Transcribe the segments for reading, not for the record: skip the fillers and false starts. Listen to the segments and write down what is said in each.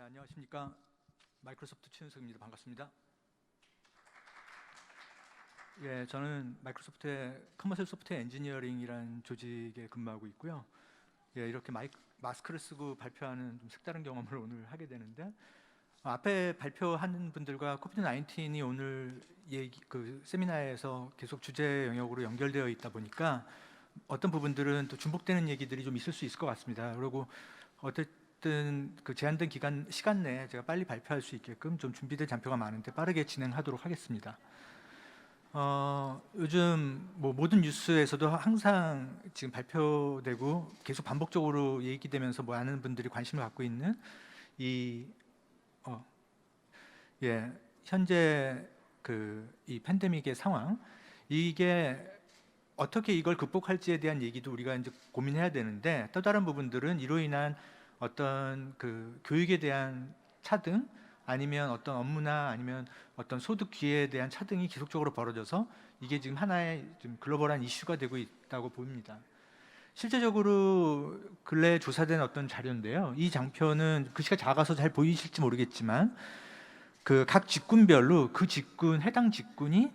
안녕하십니까. 마이크로소프트 최윤석입니다. 반갑습니다. 저는 마이크로소프트의 커머셜 소프트웨어 엔지니어링이라는 조직에 근무하고 있고요. 이렇게 마스크를 쓰고 발표하는 좀 색다른 경험을 오늘 하게 되는데, 앞에 발표하는 분들과 코비드 19이 오늘 세미나에서 계속 주제 영역으로 연결되어 있다 보니까 어떤 부분들은 또 중복되는 얘기들이 좀 있을 수 있을 것 같습니다. 그리고 어쨌든 그 제한된 시간 내에 제가 빨리 발표할 수 있게끔 좀 준비된 장표가 많은데 빠르게 진행하도록 하겠습니다. 요즘 모든 뉴스에서도 항상 지금 발표되고 계속 반복적으로 얘기되면서 많은 분들이 관심을 갖고 있는 현재 이 팬데믹의 상황, 이게 어떻게 이걸 극복할지에 대한 얘기도 우리가 이제 고민해야 되는데, 또 다른 부분들은 이로 인한 어떤 교육에 대한 차등, 아니면 어떤 업무나 아니면 어떤 소득 기회에 대한 차등이 계속적으로 벌어져서 이게 지금 하나의 좀 글로벌한 이슈가 되고 있다고 보입니다. 실제적으로 근래에 조사된 어떤 자료인데요, 이 장표는 글씨가 작아서 잘 보이실지 모르겠지만 각 직군별로 해당 직군이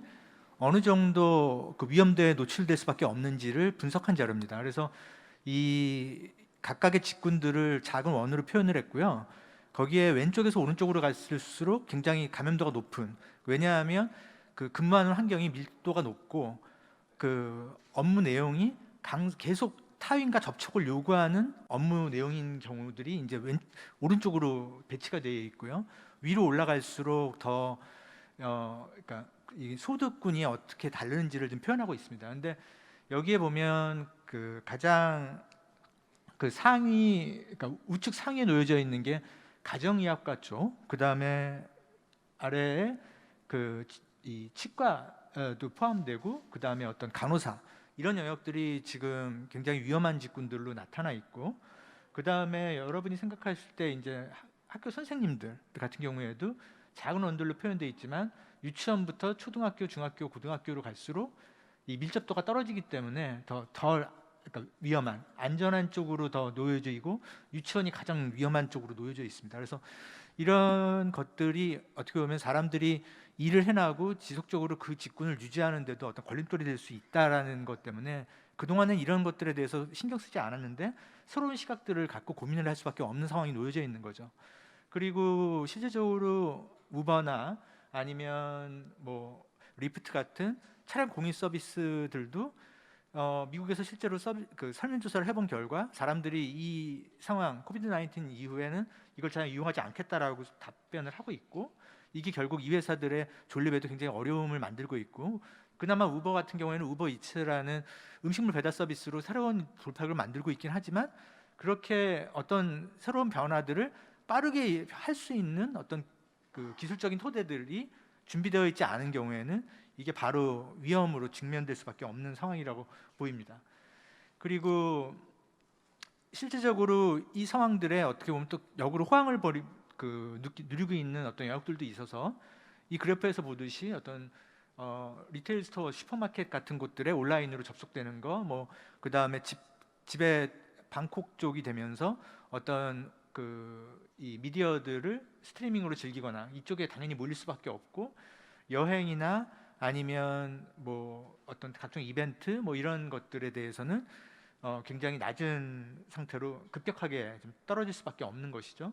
어느 정도 위험도에 노출될 수밖에 없는지를 분석한 자료입니다. 그래서 이 각각의 직군들을 작은 원으로 표현을 했고요. 거기에 왼쪽에서 오른쪽으로 갈수록 굉장히 감염도가 높은, 왜냐하면 근무하는 환경이 밀도가 높고 업무 내용이 계속 타인과 접촉을 요구하는 업무 내용인 경우들이 이제 오른쪽으로 배치가 되어 있고요. 위로 올라갈수록 더 그러니까 이 소득군이 어떻게 다르는지를 좀 표현하고 있습니다. 근데 여기에 보면 가장 그러니까 우측 상위에 놓여져 있는 게 가정의학과 쪽, 그 다음에 아래에 이 치과도 포함되고, 그 다음에 어떤 간호사, 이런 영역들이 지금 굉장히 위험한 직군들로 나타나 있고, 그 다음에 여러분이 생각하실 때 이제 학교 선생님들 같은 경우에도 작은 원들로 표현되어 있지만 유치원부터 초등학교, 중학교, 고등학교로 갈수록 이 밀접도가 떨어지기 때문에 덜 그러니까 위험한, 안전한 쪽으로 더 놓여져 있고, 유치원이 가장 위험한 쪽으로 놓여져 있습니다. 그래서 이런 것들이 어떻게 보면 사람들이 일을 해나가고 지속적으로 그 직군을 유지하는 데도 어떤 걸림돌이 될 수 있다라는 것 때문에 그동안은 이런 것들에 대해서 신경 쓰지 않았는데 새로운 시각들을 갖고 고민을 할 수밖에 없는 상황이 놓여져 있는 거죠. 그리고 실제적으로 우버나 아니면 리프트 같은 차량 공유 서비스들도 미국에서 실제로 설문조사를 해본 결과 사람들이 이 상황, 코비드 19 이후에는 이걸 잘 이용하지 않겠다라고 답변을 하고 있고, 이게 결국 이 회사들의 존립에도 굉장히 어려움을 만들고 있고, 그나마 우버 같은 경우에는 우버 이츠라는 음식물 배달 서비스로 새로운 돌파구를 만들고 있긴 하지만, 그렇게 어떤 새로운 변화들을 빠르게 할 수 있는 어떤 기술적인 토대들이 준비되어 있지 않은 경우에는 이게 바로 위험으로 직면될 수밖에 없는 상황이라고 보입니다. 그리고 실제적으로 이 상황들에 어떻게 보면 또 역으로 호황을 누리고 있는 어떤 영역들도 있어서, 이 그래프에서 보듯이 어떤 리테일 스토어, 슈퍼마켓 같은 곳들에 온라인으로 접속되는 거, 그 다음에 집에 방콕 쪽이 되면서 어떤 이 미디어들을 스트리밍으로 즐기거나 이쪽에 당연히 몰릴 수밖에 없고, 여행이나 아니면 어떤 각종 이벤트 이런 것들에 대해서는 굉장히 낮은 상태로 급격하게 좀 떨어질 수밖에 없는 것이죠.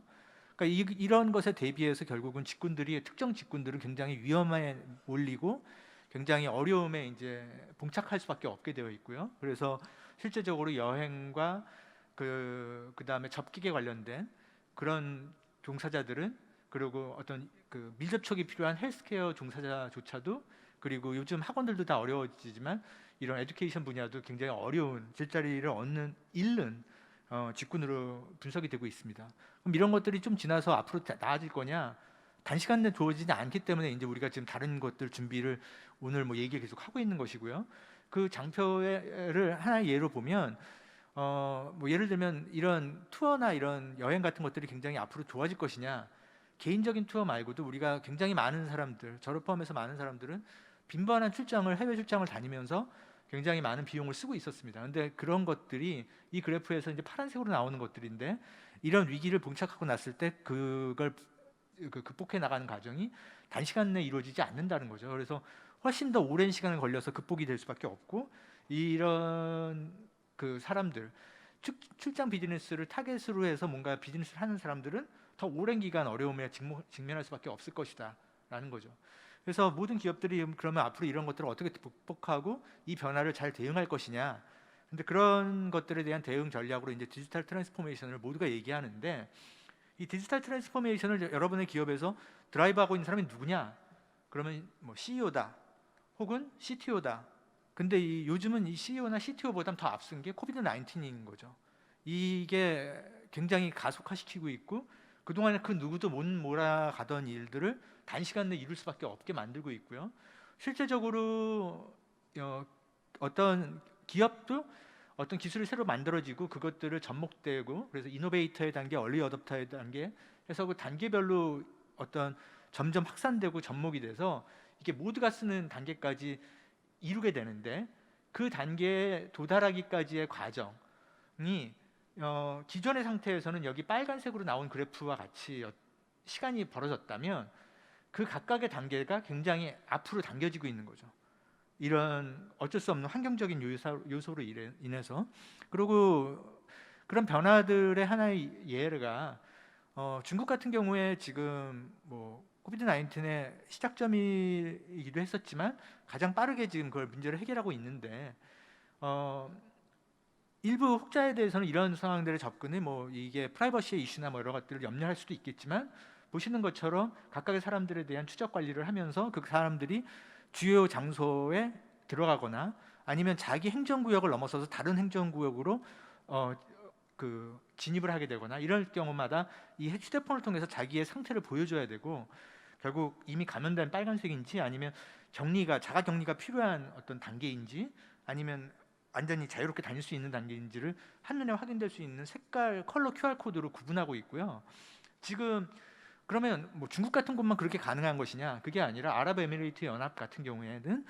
그러니까 이런 것에 대비해서 결국은 특정 직군들은 굉장히 위험에 몰리고 굉장히 어려움에 이제 봉착할 수밖에 없게 되어 있고요. 그래서 실제적으로 여행과 그다음에 접기계 관련된 그런 종사자들은, 그리고 어떤 밀접촉이 필요한 헬스케어 종사자조차도, 그리고 요즘 학원들도 다 어려워지지만 이런 에듀케이션 분야도 굉장히 어려운, 일자리를 잃는 직군으로 분석이 되고 있습니다. 그럼 이런 것들이 좀 지나서 앞으로 나아질 거냐? 단시간 내에 주어지지 않기 때문에 이제 우리가 지금 다른 것들 준비를 오늘 얘기를 계속 하고 있는 것이고요. 그 장표를 하나의 예로 보면 예를 들면 이런 투어나 이런 여행 같은 것들이 굉장히 앞으로 좋아질 것이냐, 개인적인 투어 말고도 우리가 굉장히 많은 사람들, 저를 포함해서 많은 사람들은 빈번한 해외 출장을 다니면서 굉장히 많은 비용을 쓰고 있었습니다. 근데 그런 것들이 이 그래프에서 이제 파란색으로 나오는 것들인데, 이런 위기를 봉착하고 났을 때 그걸 극복해 나가는 과정이 단시간 내에 이루어지지 않는다는 거죠. 그래서 훨씬 더 오랜 시간을 걸려서 극복이 될 수밖에 없고, 이런 그 사람들, 출장 비즈니스를 타겟으로 해서 뭔가 비즈니스를 하는 사람들은 더 오랜 기간 어려움에 직면할 수밖에 없을 것이다 라는 거죠. 그래서 모든 기업들이 그러면 앞으로 이런 것들을 어떻게 극복하고 이 변화를 잘 대응할 것이냐, 근데 그런 것들에 대한 대응 전략으로 이제 디지털 트랜스포메이션을 모두가 얘기하는데, 이 디지털 트랜스포메이션을 여러분의 기업에서 드라이브하고 있는 사람이 누구냐? 그러면 뭐 CEO다 혹은 CTO다. 근데 요즘은 이 CEO나 CTO보다 더 앞선 게 코비드 19인 거죠. 이게 굉장히 가속화시키고 있고, 그동안에 그 누구도 못 몰아가던 일들을 단시간 내에 이룰 수밖에 없게 만들고 있고요. 실제적으로 어떤 기업도 어떤 기술이 새로 만들어지고 그것들을 접목되고, 그래서 이노베이터의 단계, 얼리 어댑터의 단계 해서 그 단계별로 어떤 점점 확산되고 접목이 돼서 이게 모두가 쓰는 단계까지 이루게 되는데, 그 단계에 도달하기까지의 과정이 기존의 상태에서는 여기 빨간색으로 나온 그래프와 같이 시간이 벌어졌다면, 그 각각의 단계가 굉장히 앞으로 당겨지고 있는 거죠. 이런 어쩔 수 없는 환경적인 요소로 인해서. 그리고 그런 변화들의 하나의 예가 중국 같은 경우에 지금 뭐 코비드 19의 시작점이기도 했었지만 가장 빠르게 지금 그걸 문제를 해결하고 있는데, 일부 혹자에 대해서는 이런 상황들의 접근이 뭐 이게 프라이버시의 이슈나 뭐 여러 것들을 염려할 수도 있겠지만, 보시는 것처럼 각각의 사람들에 대한 추적 관리를 하면서 그 사람들이 주요 장소에 들어가거나 아니면 자기 행정구역을 넘어서서 다른 행정구역으로 진입을 하게 되거나 이럴 경우마다 이 휴대폰을 통해서 자기의 상태를 보여줘야 되고, 결국 이미 감염된 빨간색인지 아니면 자가 격리가 필요한 어떤 단계인지 아니면 완전히 자유롭게 다닐 수 있는 단계인지를 한눈에 확인될 수 있는 색깔 컬러 QR코드로 구분하고 있고요. 지금 그러면 뭐 중국 같은 곳만 그렇게 가능한 것이냐? 그게 아니라 아랍에미레이트 연합 같은 경우에는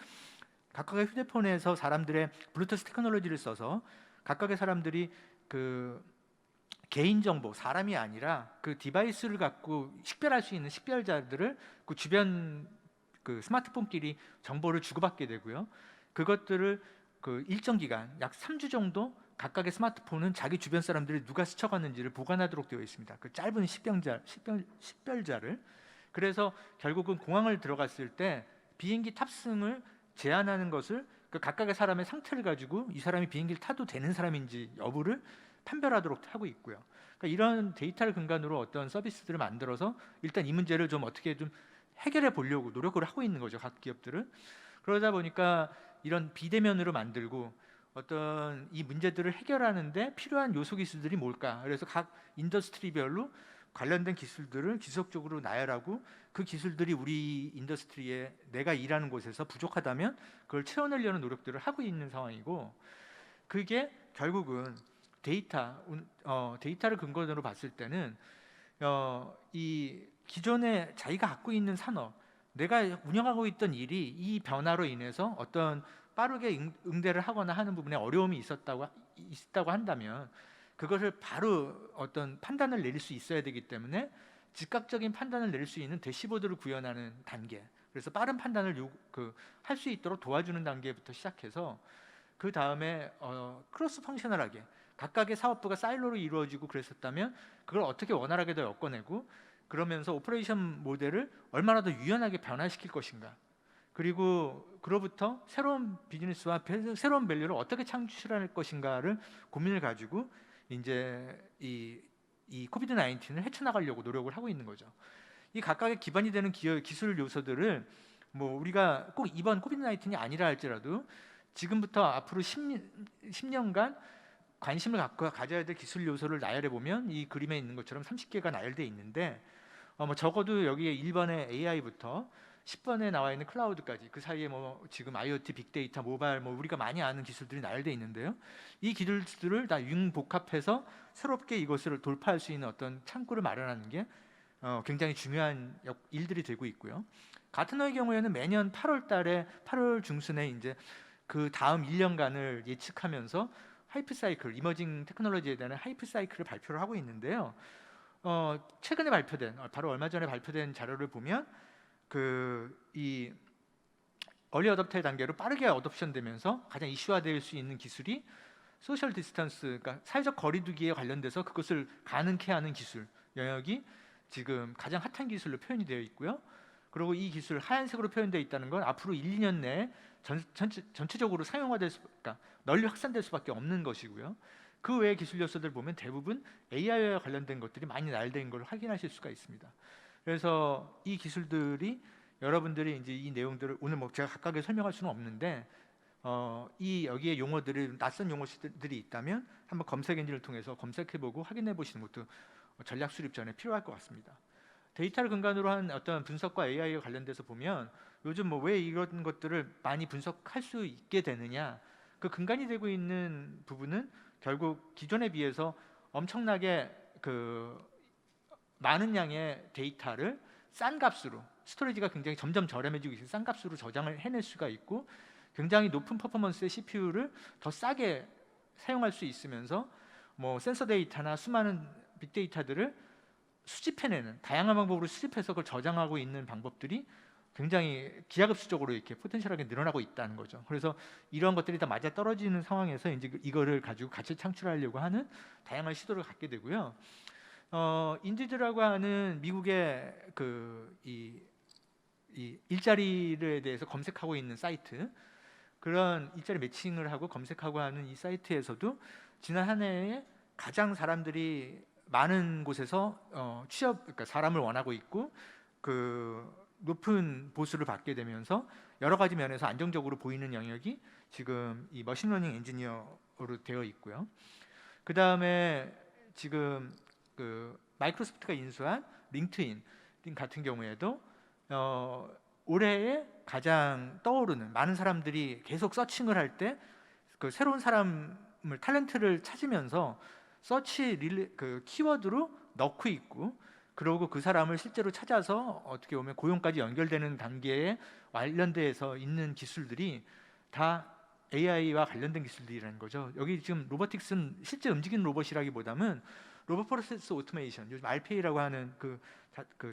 각각의 휴대폰에서 사람들의 블루투스 테크놀로지를 써서 각각의 사람들이 그 개인정보, 사람이 아니라 그 디바이스를 갖고 식별할 수 있는 식별자들을 그 주변 그 스마트폰끼리 정보를 주고받게 되고요. 그것들을 그 일정 기간 약 3주 정도 각각의 스마트폰은 자기 주변 사람들이 누가 스쳐갔는지를 보관하도록 되어 있습니다. 그 짧은 식별자를. 그래서 결국은 공항을 들어갔을 때 비행기 탑승을 제한하는 것을 그 각각의 사람의 상태를 가지고 이 사람이 비행기를 타도 되는 사람인지 여부를 판별하도록 하고 있고요. 그러니까 이런 데이터를 근간으로 어떤 서비스들을 만들어서 일단 이 문제를 좀 어떻게 좀 해결해 보려고 노력을 하고 있는 거죠, 각 기업들은. 그러다 보니까 이런 비대면으로 만들고 어떤 이 문제들을 해결하는데 필요한 요소 기술들이 뭘까? 그래서 각 인더스트리별로 관련된 기술들을 지속적으로 나열하고, 그 기술들이 우리 인더스트리에 내가 일하는 곳에서 부족하다면 그걸 채워내려는 노력들을 하고 있는 상황이고, 그게 결국은 데이터를 근거로 봤을 때는 이 기존에 자기가 갖고 있는 산업, 내가 운영하고 있던 일이 이 변화로 인해서 어떤 빠르게 응대를 하거나 하는 부분에 어려움이 있었다고 한다면, 그것을 바로 어떤 판단을 내릴 수 있어야 되기 때문에 즉각적인 판단을 내릴 수 있는 대시보드를 구현하는 단계, 그래서 빠른 판단을 할 수 있도록 도와주는 단계부터 시작해서 그 다음에 크로스 펑셔널하게 각각의 사업부가 사일로로 이루어지고 그랬었다면 그걸 어떻게 원활하게 더 엮어내고, 그러면서 오퍼레이션 모델을 얼마나 더 유연하게 변화시킬 것인가, 그리고 그로부터 새로운 비즈니스와 새로운 밸류를 어떻게 창출할 것인가를 고민을 가지고 이제 이 코비드 19을 헤쳐나가려고 노력을 하고 있는 거죠. 이 각각의 기반이 되는 기술 요소들을 뭐 우리가 꼭 이번 코비드 19이 아니라 할지라도 지금부터 앞으로 10년간 관심을 가져야 될 기술 요소를 나열해 보면 이 그림에 있는 것처럼 30개가 나열되어 있는데, 뭐 적어도 여기에 1번에 AI부터 10번에 나와 있는 클라우드까지, 그 사이에 뭐 지금 IoT, 빅데이터, 모바일, 뭐 우리가 많이 아는 기술들이 나열되어 있는데요. 이 기술들을 다 융복합해서 새롭게 이것을 돌파할 수 있는 어떤 창구를 마련하는 게 굉장히 중요한 일들이 되고 있고요. 가트너의 경우에는 매년 8월 중순에 이제 그 다음 1년간을 예측하면서 하이프 사이클, 이머징 테크놀로지에 대한 하이프 사이클을 발표를 하고 있는데요. 최근에 발표된, 바로 얼마 전에 발표된 자료를 보면 이 얼리 어댑터의 단계로 빠르게 어댑션 되면서 가장 이슈화될 수 있는 기술이 소셜 디스턴스, 그러니까 사회적 거리두기에 관련돼서 그것을 가능케 하는 기술 영역이 지금 가장 핫한 기술로 표현이 되어 있고요. 그리고 이 기술 하얀색으로 표현되어 있다는 건 앞으로 1, 2년 내에 전체적으로 사용화될 그러니까 널리 확산될 수밖에 없는 것이고요. 그 외의 기술 요소들 보면 대부분 AI와 관련된 것들이 많이 나열된 걸 확인하실 수가 있습니다. 그래서 이 기술들이 여러분들이 이제 이 내용들을 오늘 뭐 제가 각각에 설명할 수는 없는데 이 여기에 용어들이 낯선 용어들이 있다면 한번 검색 엔진을 통해서 검색해보고 확인해 보시는 것도 전략 수립 전에 필요할 것 같습니다. 데이터를 근간으로 한 어떤 분석과 AI와 관련돼서 보면 요즘 뭐 왜 이런 것들을 많이 분석할 수 있게 되느냐, 그 근간이 되고 있는 부분은 결국 기존에 비해서 엄청나게 많은 양의 데이터를 싼 값으로, 스토리지가 굉장히 점점 저렴해지고 있어서 싼 값으로 저장을 해낼 수가 있고 굉장히 높은 퍼포먼스의 CPU를 더 싸게 사용할 수 있으면서 뭐 센서 데이터나 수많은 빅데이터들을 수집해내는, 다양한 방법으로 수집해서 그걸 저장하고 있는 방법들이 굉장히 기하급수적으로 이렇게 포텐셜하게 늘어나고 있다는 거죠. 그래서 이런 것들이 다 맞아 떨어지는 상황에서 이제 이거를 가지고 가치 창출하려고 하는 다양한 시도를 갖게 되고요. 인디드라고 하는 미국의 이 일자리에 대해서 검색하고 있는 사이트, 그런 일자리 매칭을 하고 검색하고 하는 이 사이트에서도 지난 한 해에 가장 사람들이 많은 곳에서 그러니까 사람을 원하고 있고 높은 보수를 받게 되면서 여러 가지 면에서 안정적으로 보이는 영역이 지금 이 머신러닝 엔지니어로 되어 있고요. 그 다음에 지금 마이크로소프트가 인수한 링크드인 같은 경우에도 올해에 가장 떠오르는, 많은 사람들이 계속 서칭을 할 때 새로운 사람을, 탤런트를 찾으면서 서치 키워드로 넣고 있고, 그리고 그 사람을 실제로 찾아서 어떻게 보면 고용까지 연결되는 단계에 관련돼서 있는 기술들이 다 AI와 관련된 기술들이라는 거죠. 여기 지금 로보틱스는 실제 움직이는 로봇이라기보다는 로봇 프로세스 오토메이션, 요즘 RPA라고 하는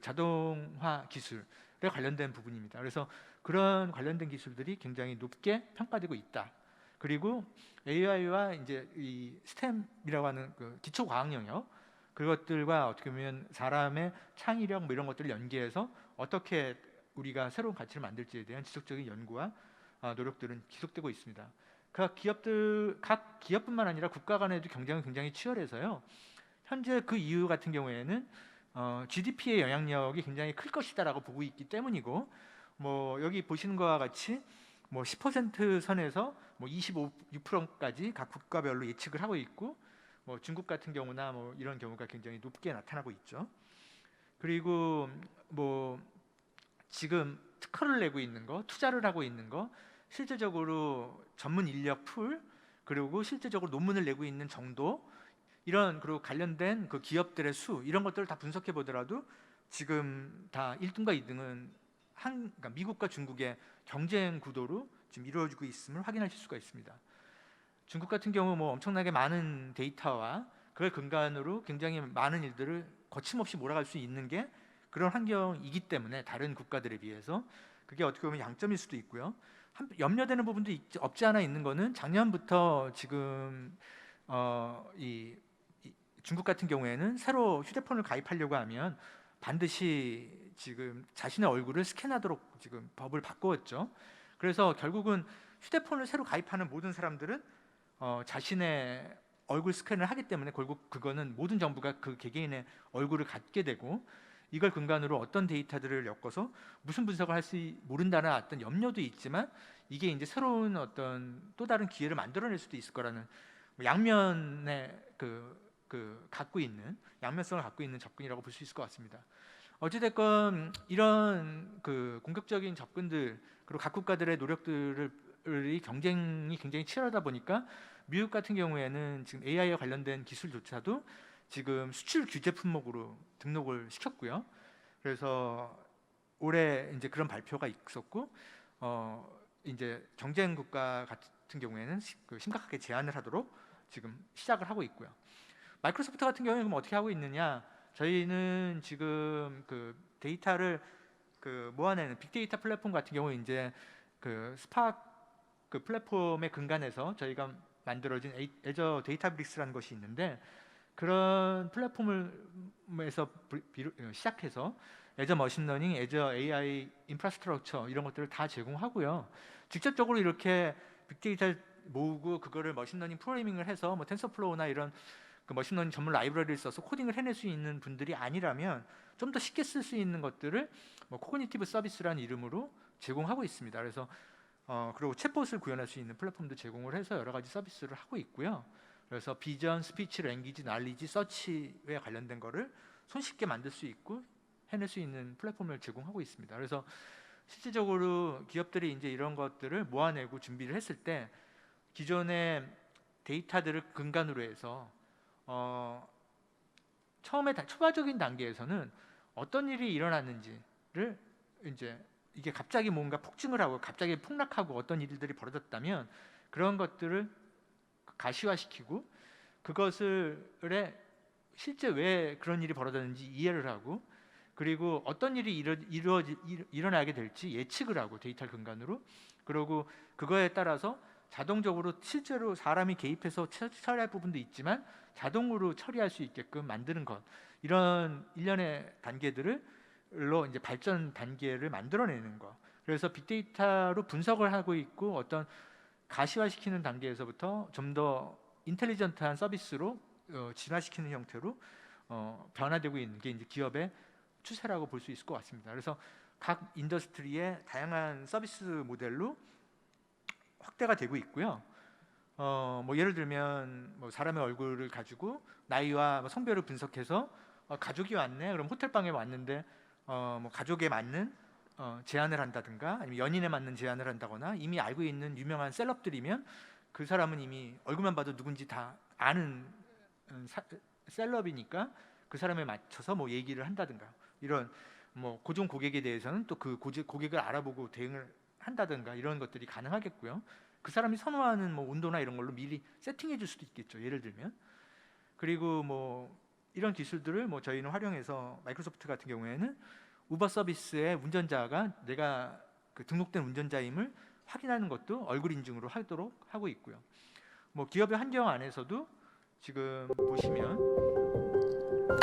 자동화 기술에 관련된 부분입니다. 그래서 그런 관련된 기술들이 굉장히 높게 평가되고 있다. 그리고 AI와 이제 이 스템이라고 하는 기초 과학 영역, 그것들과 어떻게 보면 사람의 창의력 뭐 이런 것들을 연계해서 어떻게 우리가 새로운 가치를 만들지에 대한 지속적인 연구와 노력들은 지속되고 있습니다. 각 기업뿐만 아니라 국가 간에도 경쟁은 굉장히 치열해서요. 현재 그 이유 같은 경우에는 GDP의 영향력이 굉장히 클 것이다라고 보고 있기 때문이고, 뭐 여기 보시는 것과 같이 뭐 10% 선에서 뭐 26%까지 각 국가별로 예측을 하고 있고, 뭐 중국 같은 경우나 뭐 이런 경우가 굉장히 높게 나타나고 있죠. 그리고 뭐 지금 특허를 내고 있는 거, 투자를 하고 있는 거, 실질적으로 전문 인력 풀, 그리고 실질적으로 논문을 내고 있는 정도, 그리고 관련된 기업들의 수, 이런 것들을 다 분석해 보더라도 지금 다 1등과 2등은 그러니까 미국과 중국의 경쟁 구도로 지금 이루어지고 있음을 확인하실 수가 있습니다. 중국 같은 경우 뭐 엄청나게 많은 데이터와 그걸 근간으로 굉장히 많은 일들을 거침없이 몰아갈 수 있는 게 그런 환경이기 때문에 다른 국가들에 비해서 그게 어떻게 보면 양점일 수도 있고요. 염려되는 부분도 없지 않아 있는 거는 작년부터 지금 이 중국 같은 경우에는 새로 휴대폰을 가입하려고 하면 반드시 지금 자신의 얼굴을 스캔하도록 지금 법을 바꾸었죠. 그래서 결국은 휴대폰을 새로 가입하는 모든 사람들은 자신의 얼굴 스캔을 하기 때문에 결국 그거는 모든 정부가 그 개개인의 얼굴을 갖게 되고, 이걸 근간으로 어떤 데이터들을 엮어서 무슨 분석을 할지 모른다는 어떤 염려도 있지만, 이게 이제 새로운 어떤 또 다른 기회를 만들어낼 수도 있을 거라는 양면의 양면성을 갖고 있는 접근이라고 볼 수 있을 것 같습니다. 어찌됐건 이런 공격적인 접근들, 그리고 각 국가들의 노력들이 경쟁이 굉장히 치열하다 보니까 미국 같은 경우에는 지금 AI와 관련된 기술조차도 지금 수출 규제 품목으로 등록을 시켰고요. 그래서 올해 이제 그런 발표가 있었고, 이제 경쟁 국가 같은 경우에는 심각하게 제한을 하도록 지금 시작을 하고 있고요. 마이크로소프트 같은 경우에는 그럼 어떻게 하고 있느냐? 저희는 지금 그 데이터를 모아내는 빅데이터 플랫폼 같은 경우 이제 스파크 플랫폼의 근간에서 저희가 만들어진 애저 데이터브릭스라는 것이 있는데, 그런 플랫폼에서 시작해서 애저 머신러닝, 애저 AI 인프라스트럭처 이런 것들을 다 제공하고요. 직접적으로 이렇게 빅데이터 모으고 그거를 머신러닝 프로그래밍을 해서 뭐 텐서플로우나 이런 머신러닝 전문 라이브러리를 써서 코딩을 해낼 수 있는 분들이 아니라면 좀 더 쉽게 쓸 수 있는 것들을 뭐 코그니티브 서비스라는 이름으로 제공하고 있습니다. 그래서 그리고 챗봇을 구현할 수 있는 플랫폼도 제공을 해서 여러 가지 서비스를 하고 있고요. 그래서 비전, 스피치, 랭귀지, 날리지, 서치에 관련된 거를 손쉽게 만들 수 있고 해낼 수 있는 플랫폼을 제공하고 있습니다. 그래서 실질적으로 기업들이 이제 이런 것들을 모아내고 준비를 했을 때 기존의 데이터들을 근간으로 해서 처음에 초반적인 단계에서는 어떤 일이 일어났는지를 이제 이게 갑자기 뭔가 폭증을 하고 갑자기 폭락하고 어떤 일들이 벌어졌다면 그런 것들을 가시화시키고 그것을 실제 왜 그런 일이 벌어졌는지 이해를 하고, 그리고 어떤 일이 일어나게 될지 예측을 하고 데이터를 근간으로, 그리고 그거에 따라서 자동적으로 실제로 사람이 개입해서 처리할 부분도 있지만 자동으로 처리할 수 있게끔 만드는 것, 이런 일련의 단계들로 이제 발전 단계를 만들어내는 것. 그래서 빅데이터로 분석을 하고 있고 어떤 가시화시키는 단계에서부터 좀 더 인텔리전트한 서비스로 진화시키는 형태로 변화되고 있는 게 이제 기업의 추세라고 볼 수 있을 것 같습니다. 그래서 각 인더스트리의 다양한 서비스 모델로 확대가 되고 있고요. 뭐 예를 들면 뭐 사람의 얼굴을 가지고 나이와 성별을 분석해서 가족이 왔네. 그럼 호텔방에 왔는데 뭐 가족에 맞는 제안을 한다든가 아니면 연인에 맞는 제안을 한다거나, 이미 알고 있는 유명한 셀럽들이면 그 사람은 이미 얼굴만 봐도 누군지 다 아는 셀럽이니까 그 사람에 맞춰서 뭐 얘기를 한다든가, 이런 뭐 고정 고객에 대해서는 또 그 고객을 알아보고 대응을 한다든가, 이런 것들이 가능하겠고요. 그 사람이 선호하는 뭐 온도나 이런 걸로 미리 세팅해 줄 수도 있겠죠, 예를 들면. 그리고 뭐 이런 기술들을 뭐 저희는 활용해서 마이크로소프트 같은 경우에는 우버 서비스의 운전자가 내가 등록된 운전자임을 확인하는 것도 얼굴 인증으로 하도록 하고 있고요. 뭐 기업의 환경 안에서도 지금 보시면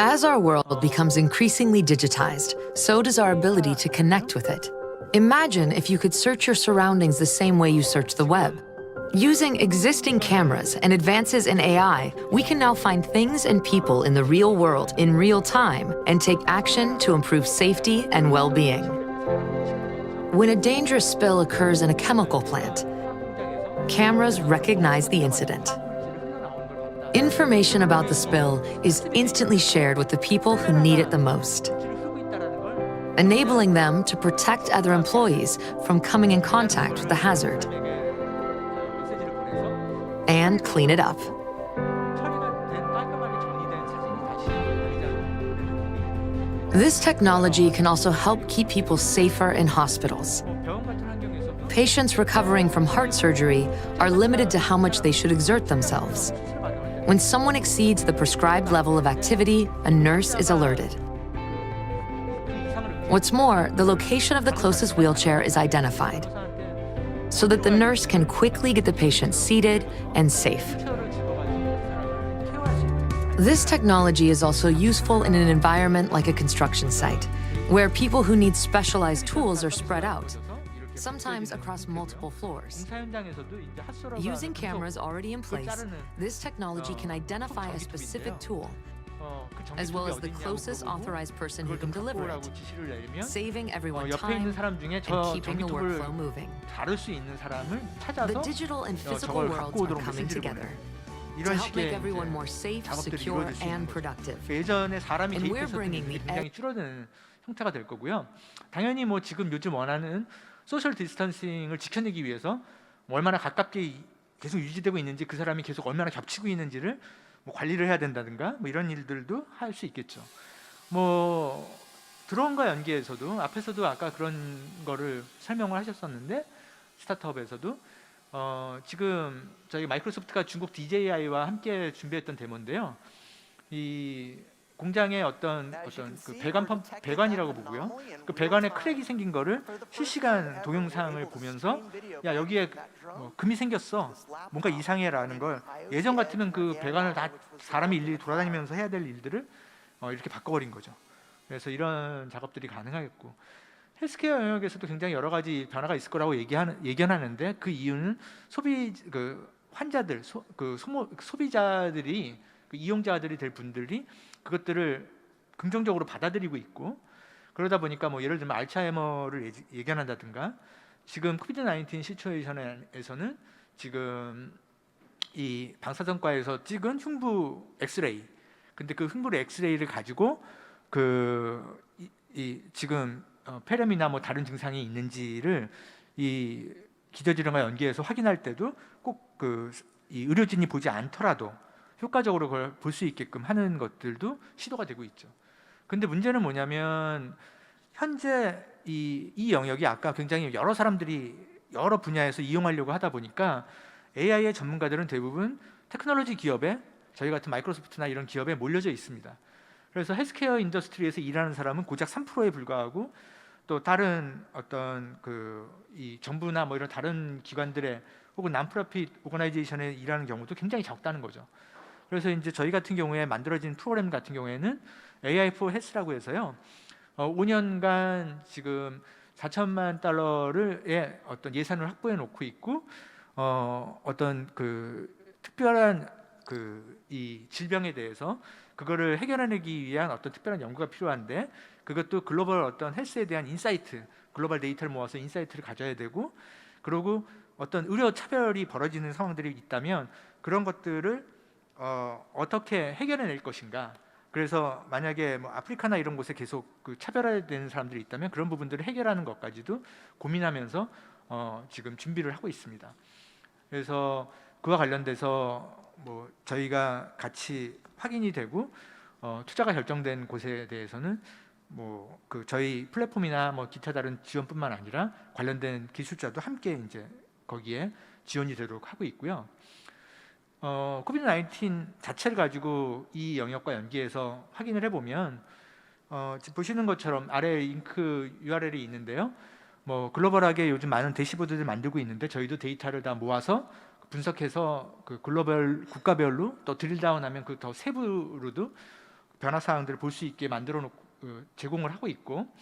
As our world becomes increasingly digitized, so does our ability to connect with it. Imagine if you could search your surroundings the same way you search the web. Using existing cameras and advances in AI, we can now find things and people in the real world in real time and take action to improve safety and well-being. When a dangerous spill occurs in a chemical plant, cameras recognize the incident. Information about the spill is instantly shared with the people who need it the most, enabling them to protect other employees from coming in contact with the hazard and clean it up. This technology can also help keep people safer in hospitals. Patients recovering from heart surgery are limited to how much they should exert themselves. When someone exceeds the prescribed level of activity, a nurse is alerted. What's more, the location of the closest wheelchair is identified, so that the nurse can quickly get the patient seated and safe. This technology is also useful in an environment like a construction site, where people who need specialized tools are spread out, sometimes across multiple floors. Using cameras already in place, this technology can identify a specific tool, as well as the closest authorized person who can deliver it, saving everyone time and keeping the workflow moving. The digital and physical worlds are coming together to help make everyone more safe, secure, and productive. 예전에 사람이 And we're 개입해서 bringing the 굉장히 줄어드는 형태가 될 거고요. 당연히 뭐 지금 요즘 원하는 소셜 디스턴싱을 지켜내기 위해서 뭐 얼마나 가깝게 계속 유지되고 있는지, 그 사람이 계속 얼마나 겹치고 있는지를 뭐 관리를 해야 된다든가 뭐 이런 일들도 할 수 있겠죠. 뭐 드론과 연계해서도 앞에서도 아까 그런 거를 설명을 하셨었는데, 스타트업에서도 지금 저희 마이크로소프트가 중국 DJI와 함께 준비했던 데모인데요. 이 공장의 어떤 그 배관이라고 보고요. 그 배관에 크랙이 생긴 거를 실시간 동영상을 보면서 야 여기에 금이 생겼어, 뭔가 이상해라는 걸 예전 같으면 그 배관을 다 사람이 일일이 돌아다니면서 해야 될 일들을 이렇게 바꿔버린 거죠. 그래서 이런 작업들이 가능하겠고 헬스케어 영역에서도 굉장히 여러 가지 변화가 있을 거라고 예견하는데 그 이유는 환자들, 소비자들이 그 이용자들이 될 분들이 그것들을 긍정적으로 받아들이고 있고 그러다 보니까 뭐 예를 들면 알츠하이머를 예견한다든가 지금 코비드 19 시츄에이션에서는 지금 이 방사선과에서 찍은 흉부 엑스레이 근데 그 흉부 엑스레이를 가지고 지금 폐렴이나 뭐 다른 증상이 있는지를 이 기저질환과 연계해서 확인할 때도 꼭 이 의료진이 보지 않더라도 효과적으로 그걸 볼 수 있게끔 하는 것들도 시도가 되고 있죠. 근데 문제는 뭐냐면 현재 이 영역이 아까 굉장히 여러 사람들이 여러 분야에서 이용하려고 하다 보니까 AI의 전문가들은 대부분 테크놀로지 기업에 저희 같은 마이크로소프트나 이런 기업에 몰려져 있습니다. 그래서 헬스케어 인더스트리에서 일하는 사람은 고작 3%에 불과하고 또 다른 어떤 이 정부나 뭐 이런 다른 기관들의 혹은 난프로핏 오거나이제이션에 일하는 경우도 굉장히 적다는 거죠. 그래서 이제 저희 같은 경우에 만들어진 프로그램 같은 경우에는 AI for Health라고 해서요. 5년간 지금 4천만 달러의 어떤 예산을 확보해 놓고 있고 어떤 특별한 이 질병에 대해서 그거를 해결해내기 위한 어떤 특별한 연구가 필요한데 그것도 글로벌 어떤 헬스에 대한 인사이트, 글로벌 데이터를 모아서 인사이트를 가져야 되고 그리고 어떤 의료 차별이 벌어지는 상황들이 있다면 그런 것들을 어떻게 해결해낼 것인가. 그래서 만약에 뭐 아프리카나 이런 곳에 계속 차별화되는 사람들이 있다면 그런 부분들을 해결하는 것까지도 고민하면서 지금 준비를 하고 있습니다. 그래서 그와 관련돼서 뭐 저희가 같이 확인이 되고 투자가 결정된 곳에 대해서는 뭐 저희 플랫폼이나 뭐 기타 다른 지원뿐만 아니라 관련된 기술자도 함께 이제 거기에 지원이 되도록 하고 있고요. 코비드 19 자체를 가지고 이 영역과 연계해서 확인을 해보면 지금 보시는 것처럼 아래 링크 URL이 있는데요. 뭐 글로벌하게 요즘 많은 대시보드들 만들고 있는데 저희도 데이터를 다 모아서 분석해서 글로벌 국가별로 또 드릴다운하면 더 세부로도 변화 사항들을 볼 수 있게 만들어 놓고 제공을 하고 있고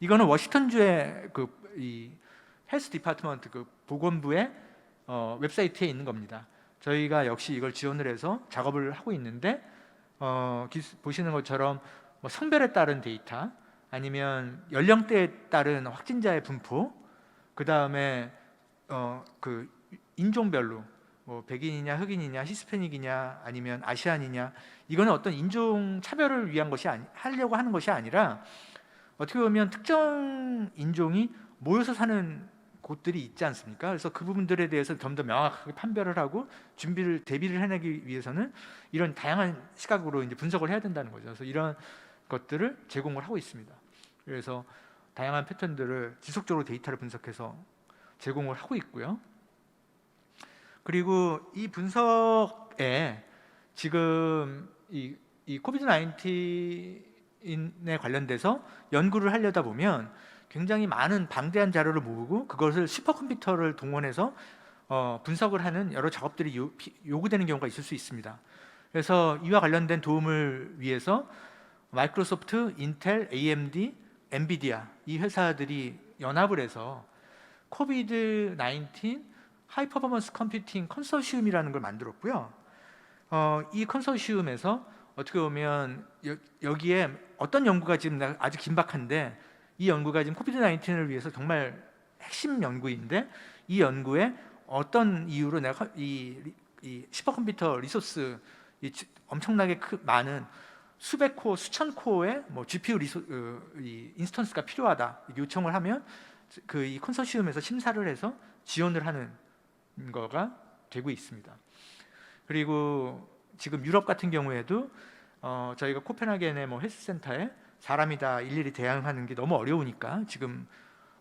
이거는 워싱턴주의 이 헬스 디파트먼트 보건부의 웹사이트에 있는 겁니다. 저희가 역시 이걸 지원을 해서 작업을 하고 있는데 보시는 것처럼 뭐 성별에 따른 데이터 아니면 연령대에 따른 확진자의 분포 그 다음에 인종별로 뭐 백인이냐 흑인이냐 히스패닉이냐 아니면 아시안이냐 이거는 어떤 인종 차별을 위한 것이 하려고 하는 것이 아니라 어떻게 보면 특정 인종이 모여서 사는 곳들이 있지 않습니까? 그래서 그 부분들에 대해서 좀 더 명확하게 판별을 하고 대비를 해내기 위해서는 이런 다양한 시각으로 이제 분석을 해야 된다는 거죠. 그래서 이런 것들을 제공을 하고 있습니다. 그래서 다양한 패턴들을 지속적으로 데이터를 분석해서 제공을 하고 있고요. 그리고 이 분석에 지금 이 코비드 19에 관련돼서 연구를 하려다 보면 굉장히 많은 방대한 자료를 모으고 그것을 슈퍼컴퓨터를 동원해서 분석을 하는 여러 작업들이 요구되는 경우가 있을 수 있습니다. 그래서 이와 관련된 도움을 위해서 마이크로소프트, 인텔, AMD, 엔비디아 이 회사들이 연합을 해서 코비드 19 하이 퍼포먼스 컴퓨팅 컨소시엄이라는 걸 만들었고요. 이 컨소시엄에서 어떻게 보면 여기에 어떤 연구가 지금 아주 긴박한데 이 연구가 지금 코비드 19을 위해서 정말 핵심 연구인데 이 연구에 어떤 이유로 내가 이 슈퍼컴퓨터 리소스 엄청나게 많은 수백 코어, 수천 코어의 뭐 GPU 인스턴스가 필요하다 요청을 하면 이 컨소시엄에서 심사를 해서 지원을 하는 거가 되고 있습니다. 그리고 지금 유럽 같은 경우에도 저희가 코펜하겐의 뭐 헬스센터에 사람이 다 일일이 대응하는 게 너무 어려우니까 지금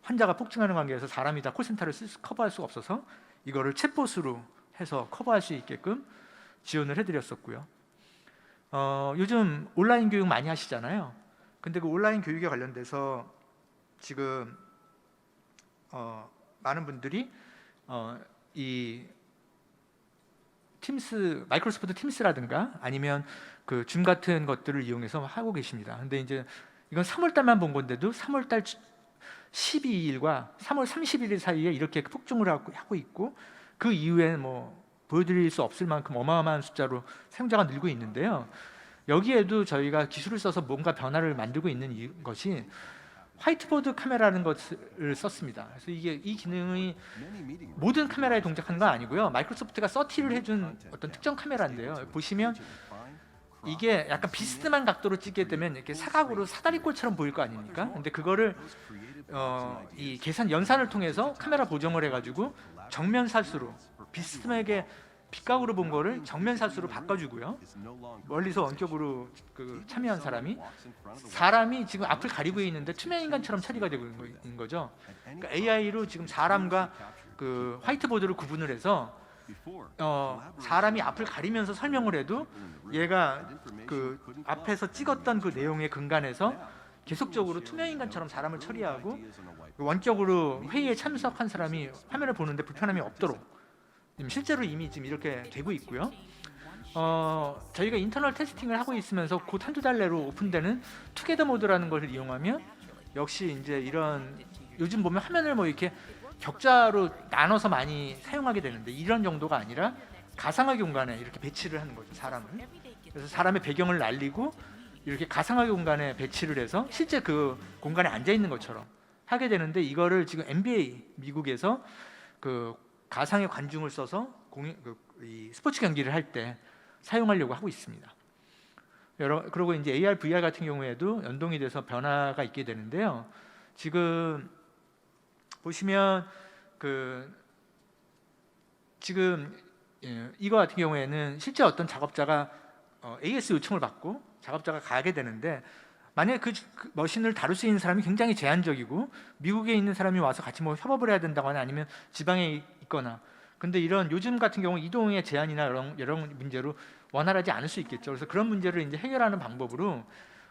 환자가 폭증하는 관계에서 사람이 다 콜센터를 커버할 수가 없어서 이거를 챗봇으로 해서 커버할 수 있게끔 지원을 해드렸었고요. 요즘 온라인 교육 많이 하시잖아요. 근데 그 온라인 교육에 관련돼서 지금 많은 분들이 이 팀스, 마이크로소프트 팀스라든가 아니면 그 줌 같은 것들을 이용해서 하고 계십니다. 근데 이제 이건 3월 달만 본 건데도 3월 달 12일과 3월 30일 사이에 이렇게 폭증을 하고 있고, 그 이후에는 뭐 보여드릴 수 없을 만큼 어마어마한 숫자로 사용자가 늘고 있는데요. 여기에도 저희가 기술을 써서 뭔가 변화를 만들고 있는 것이 화이트보드 카메라라는 것을 썼습니다. 그래서 이 기능이 모든 카메라에 동작하는 건 아니고요. 마이크로소프트가 서티를 해준 어떤 특정 카메라인데요. 보시면 이게 약간 비스듬한 각도로 찍게 되면 이렇게 사각으로 사다리꼴처럼 보일 거 아닙니까? 근데 그거를 이 연산을 통해서 카메라 보정을 해가지고 정면 사수로 비스듬하게 빗각으로 본 거를 정면 사수로 바꿔주고요. 멀리서 원격으로 참여한 사람이 지금 앞을 가리고 있는데 투명 인간처럼 처리가 되고 있는 거죠. 그러니까 AI로 지금 사람과 그 화이트보드를 구분을 해서 사람이 앞을 가리면서 설명을 해도 얘가 그 앞에서 찍었던 그 내용의 근간에서 계속적으로 투명 인간처럼 사람을 처리하고 원격으로 회의에 참석한 사람이 화면을 보는데 불편함이 없도록 실제로 이미 지금 이렇게 되고 있고요. 저희가 인터널 테스팅을 하고 있으면서 곧 한두 달 내로 오픈되는 투게더 모드라는 것을 이용하면 역시 이제 이런 요즘 보면 화면을 뭐 이렇게 격자로 나눠서 많이 사용하게 되는데 이런 정도가 아니라 가상화 공간에 이렇게 배치를 하는 거죠, 사람을. 그래서 사람의 배경을 날리고 이렇게 가상화 공간에 배치를 해서 실제 그 공간에 앉아 있는 것처럼 하게 되는데, 이거를 지금 NBA 미국에서 그 가상의 관중을 써서 이 스포츠 경기를 할 때 사용하려고 하고 있습니다. 그리고 이제 AR, VR 같은 경우에도 연동이 돼서 변화가 있게 되는데요. 지금 보시면 지금 이거 같은 경우에는 실제 어떤 작업자가 AS 요청을 받고 작업자가 가게 되는데, 만약에 그 머신을 다룰 수 있는 사람이 굉장히 제한적이고 미국에 있는 사람이 와서 같이 뭐 협업을 해야 된다거나 아니면 지방에 있거나, 근데 이런 요즘 같은 경우 이동의 제한이나 여러 문제로 원활하지 않을 수 있겠죠. 그래서 그런 문제를 이제 해결하는 방법으로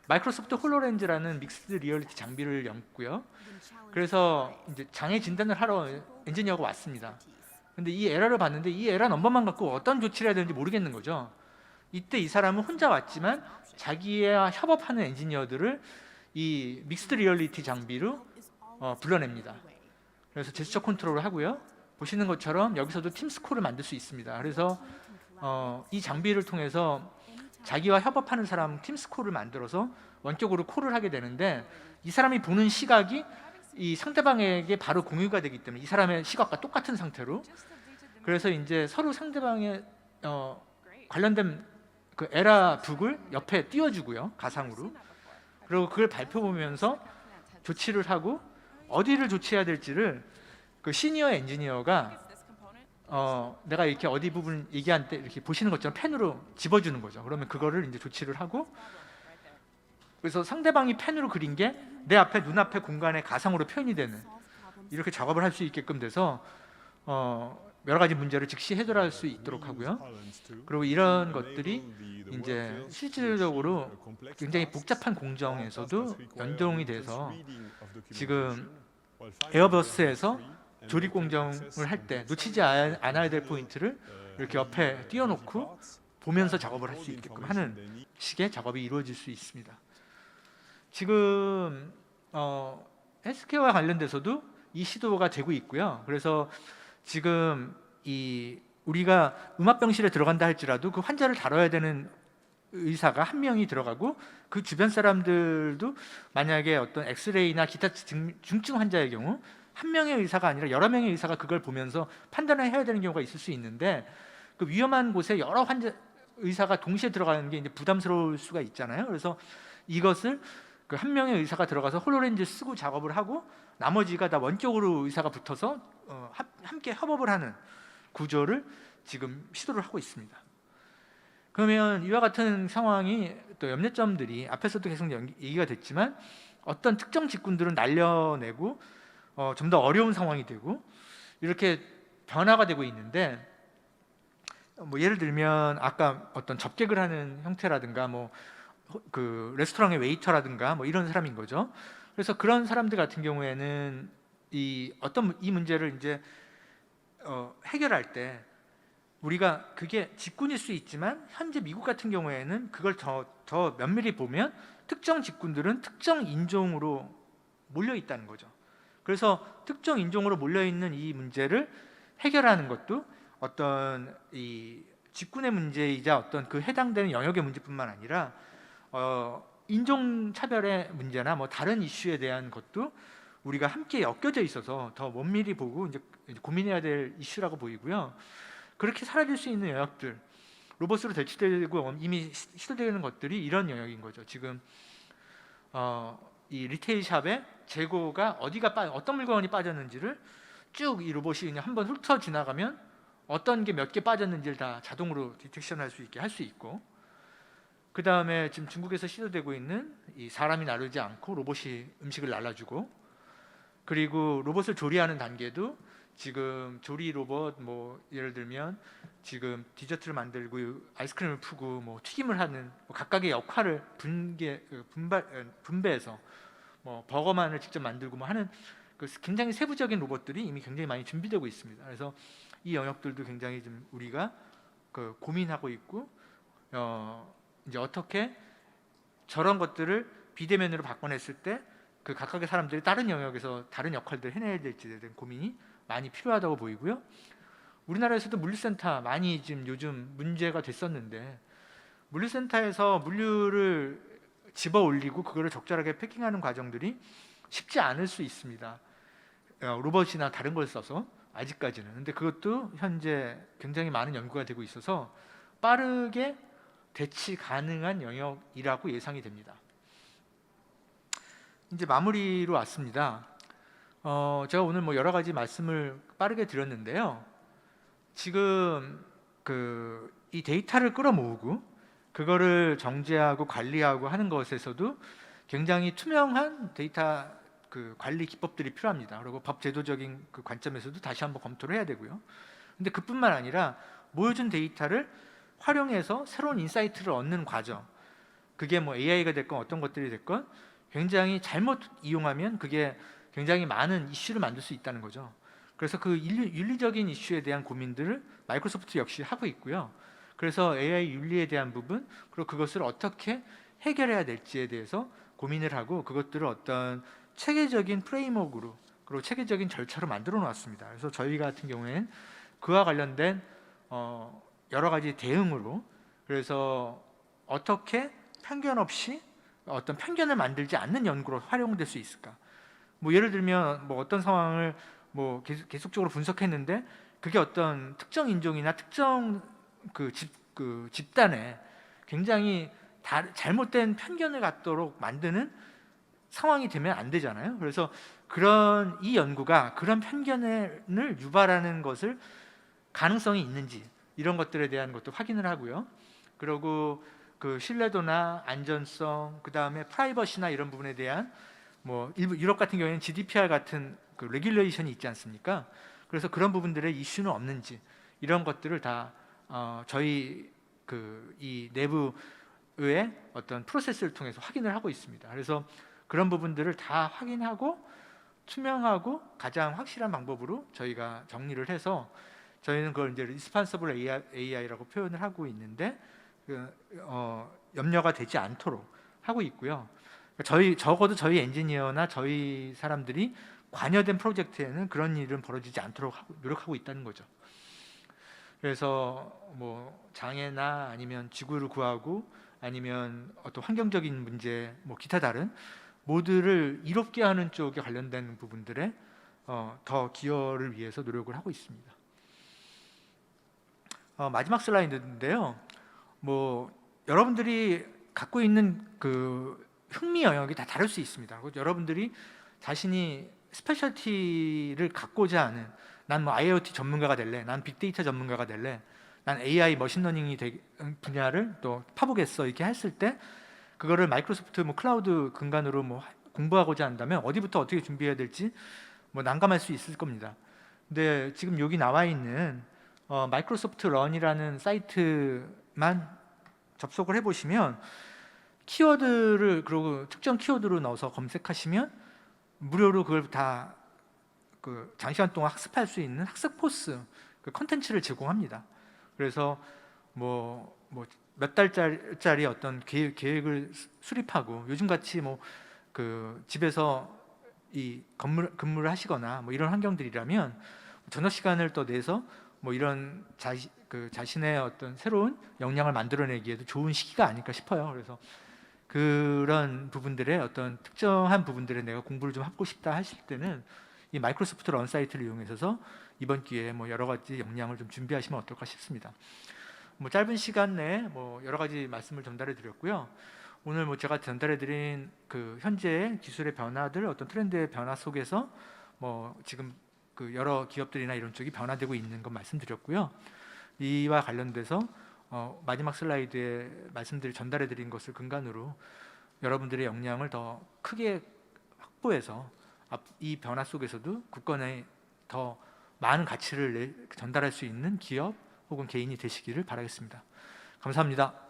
마이크로소프트 홀로렌즈라는 믹스드 리얼리티 장비를 였고요. 그래서 이제 장애 진단을 하러 엔지니어가 왔습니다. 근데 이 에러를 봤는데 이 에러 넘버만 갖고 어떤 조치를 해야 되는지 모르겠는 거죠. 이때 이 사람은 혼자 왔지만 자기와 협업하는 엔지니어들을 이 믹스드 리얼리티 장비로 불러냅니다. 그래서 제스처 컨트롤을 하고요. 보시는 것처럼 여기서도 팀스콜을 만들 수 있습니다. 그래서 이 장비를 통해서 자기와 협업하는 사람 팀스콜을 만들어서 원격으로 콜을 하게 되는데, 이 사람이 보는 시각이 이 상대방에게 바로 공유가 되기 때문에 이 사람의 시각과 똑같은 상태로, 그래서 이제 서로 상대방의 관련된 그 에라북을 옆에 띄워주고요, 가상으로. 그리고 그걸 발표보면서 조치를 하고 어디를 조치해야 될지를 그 시니어 엔지니어가 내가 이렇게 어디 부분 얘기할 때 이렇게 보시는 것처럼 펜으로 집어주는 거죠. 그러면 그거를 이제 조치를 하고, 그래서 상대방이 펜으로 그린 게 내 앞에 눈앞에 공간에 가상으로 표현이 되는 이렇게 작업을 할 수 있게끔 돼서 여러 가지 문제를 즉시 해결할 수 있도록 하고요. 그리고 이런 것들이 이제 실질적으로 굉장히 복잡한 공정에서도 연동이 돼서 지금 에어버스에서 조립 공정을 할 때 놓치지 않아야 될 포인트를 이렇게 옆에 띄워놓고 보면서 작업을 할 수 있게끔 하는 식의 작업이 이루어질 수 있습니다. 지금 헬스케어와 관련돼서도 이 시도가 되고 있고요. 그래서 지금 우리가 음압병실에 들어간다 할지라도 그 환자를 다뤄야 되는 의사가 한 명이 들어가고, 그 주변 사람들도 만약에 어떤 엑스레이나 기타 중증 환자의 경우 한 명의 의사가 아니라 여러 명의 의사가 그걸 보면서 판단을 해야 되는 경우가 있을 수 있는데, 그 위험한 곳에 여러 의사가 동시에 들어가는 게 이제 부담스러울 수가 있잖아요. 그래서 이것을 그 한 명의 의사가 들어가서 홀로렌즈 쓰고 작업을 하고 나머지가 다 원격으로 의사가 붙어서 함께 협업을 하는 구조를 지금 시도를 하고 있습니다. 그러면 이와 같은 상황이 또 염려점들이 앞에서도 계속 얘기가 됐지만, 어떤 특정 직군들은 날려내고 좀 더 어려운 상황이 되고 이렇게 변화가 되고 있는데, 뭐 예를 들면 아까 어떤 접객을 하는 형태라든가 뭐 그 레스토랑의 웨이터라든가 뭐 이런 사람인 거죠. 그래서 그런 사람들 같은 경우에는 이 문제를 이제 해결할 때 우리가 그게 직군일 수 있지만 현재 미국 같은 경우에는 그걸 더 면밀히 보면 특정 직군들은 특정 인종으로 몰려 있다는 거죠. 그래서 특정 인종으로 몰려 있는 이 문제를 해결하는 것도 어떤 이 직군의 문제이자 어떤 그 해당되는 영역의 문제뿐만 아니라 인종 차별의 문제나 뭐 다른 이슈에 대한 것도 우리가 함께 엮여져 있어서 더 면밀히 보고 이제 고민해야 될 이슈라고 보이고요. 그렇게 사라질 수 있는 영역들, 로봇으로 대체되고 이미 시도되는 것들이 이런 영역인 거죠. 지금 이 리테일 샵에 재고가 어떤 물건이 빠졌는지를 쭉 이 로봇이 그냥 한번 훑어 지나가면 어떤 게 몇 개 빠졌는지를 다 자동으로 디텍션할 수 있게 할 수 있고, 그 다음에 지금 중국에서 시도되고 있는 이 사람이 나르지 않고 로봇이 음식을 날라주고, 그리고 로봇을 조리하는 단계도 지금 조리 로봇 뭐 예를 들면 지금 디저트를 만들고 아이스크림을 푸고 뭐 튀김을 하는 뭐 각각의 역할을 분배해서 뭐 버거만을 직접 만들고 뭐 하는 그 굉장히 세부적인 로봇들이 이미 굉장히 많이 준비되고 있습니다. 그래서 이 영역들도 굉장히 좀 우리가 그 고민하고 있고, 이제 어떻게 저런 것들을 비대면으로 바꿔냈을 때 그 각각의 사람들이 다른 영역에서 다른 역할들을 해내야 될지에 대한 고민이 많이 필요하다고 보이고요. 우리나라에서도 물류센터 많이 지금 요즘 문제가 됐었는데, 물류센터에서 물류를 집어 올리고 그거를 적절하게 패킹하는 과정들이 쉽지 않을 수 있습니다. 로봇이나 다른 걸 써서 아직까지는. 근데 그것도 현재 굉장히 많은 연구가 되고 있어서 빠르게 대치 가능한 영역이라고 예상이 됩니다. 이제 마무리로 왔습니다. 제가 오늘 뭐 여러 가지 말씀을 빠르게 드렸는데요. 지금 이 데이터를 끌어모으고 그거를 정제하고 관리하고 하는 것에서도 굉장히 투명한 데이터 관리 기법들이 필요합니다. 그리고 법 제도적인 그 관점에서도 다시 한번 검토를 해야 되고요. 근데 그뿐만 아니라 모여준 데이터를 활용해서 새로운 인사이트를 얻는 과정, 그게 뭐 AI가 됐건 어떤 것들이 됐건 굉장히 잘못 이용하면 그게 굉장히 많은 이슈를 만들 수 있다는 거죠. 그래서 그 윤리적인 이슈에 대한 고민들을 마이크로소프트 역시 하고 있고요. 그래서 AI 윤리에 대한 부분, 그리고 그것을 어떻게 해결해야 될지에 대해서 고민을 하고 그것들을 어떤 체계적인 프레임워크로, 그리고 체계적인 절차로 만들어 놓았습니다. 그래서 저희 같은 경우에는 그와 관련된 여러 가지 대응으로, 그래서 어떻게 편견 없이 어떤 편견을 만들지 않는 연구로 활용될 수 있을까? 뭐 예를 들면 뭐 어떤 상황을 뭐 계속적으로 분석했는데 그게 어떤 특정 인종이나 특정 집단에 굉장히 잘못된 편견을 갖도록 만드는 상황이 되면 안 되잖아요. 그래서 이 연구가 그런 편견을 유발하는 것을 가능성이 있는지 이런 것들에 대한 것도 확인을 하고요. 그리고 그 신뢰도나 안전성, 그 다음에 프라이버시나 이런 부분에 대한 뭐 일부 유럽 같은 경우에는 GDPR 같은 그 레귤레이션이 있지 않습니까? 그래서 그런 부분들의 이슈는 없는지 이런 것들을 다 저희 이 내부의 어떤 프로세스를 통해서 확인을 하고 있습니다. 그래서 그런 부분들을 다 확인하고 투명하고 가장 확실한 방법으로 저희가 정리를 해서 저희는 그걸 이제 리스폰서블 AI라고 표현을 하고 있는데 염려가 되지 않도록 하고 있고요. 적어도 저희 엔지니어나 저희 사람들이 관여된 프로젝트에는 그런 일은 벌어지지 않도록 노력하고 있다는 거죠. 그래서 뭐 장애나 아니면 지구를 구하고 아니면 어떤 환경적인 문제, 뭐 기타 다른 모두를 이롭게 하는 쪽에 관련된 부분들에 더 기여를 위해서 노력을 하고 있습니다. 마지막 슬라이드인데요. 뭐 여러분들이 갖고 있는 그 흥미 영역이 다 다를 수 있습니다. 여러분들이 자신이 스페셜티를 갖고자 하는, 난 뭐 IoT 전문가가 될래, 난 빅데이터 전문가가 될래, 난 AI 머신러닝 분야를 또 파보겠어, 이렇게 했을 때 그거를 마이크로소프트 뭐 클라우드 근간으로 뭐 공부하고자 한다면 어디부터 어떻게 준비해야 될지 뭐 난감할 수 있을 겁니다. 근데 지금 여기 나와 있는 마이크로소프트 런이라는 사이트만 접속을 해보시면 키워드를 그리고 특정 키워드로 넣어서 검색하시면 무료로 그걸 다 그 장시간 동안 학습할 수 있는 학습 코스 그 컨텐츠를 제공합니다. 그래서 뭐 몇 달짜리 어떤 계획을 수립하고 요즘같이 뭐 그 집에서 이 근무를 하시거나 뭐 이런 환경들이라면 저녁 시간을 또 내서 뭐 이런 자신의 어떤 새로운 역량을 만들어내기에도 좋은 시기가 아닐까 싶어요. 그래서 그런 부분들의 어떤 특정한 부분들에 내가 공부를 좀 하고 싶다 하실 때는 이 마이크로소프트 런 사이트를 이용해서 이번 기회에 뭐 여러 가지 역량을 좀 준비하시면 어떨까 싶습니다. 뭐 짧은 시간 내에 뭐 여러 가지 말씀을 전달해 드렸고요. 오늘 뭐 제가 전달해 드린 그 현재 기술의 변화들, 어떤 트렌드의 변화 속에서 뭐 지금 그 여러 기업들이나 이런 쪽이 변화되고 있는 것 말씀드렸고요. 이와 관련돼서 마지막 슬라이드에 말씀드린 전달해 드린 것을 근간으로 여러분들의 역량을 더 크게 확보해서 이 변화 속에서도 국권에 더 많은 가치를 전달할 수 있는 기업 혹은 개인이 되시기를 바라겠습니다. 감사합니다.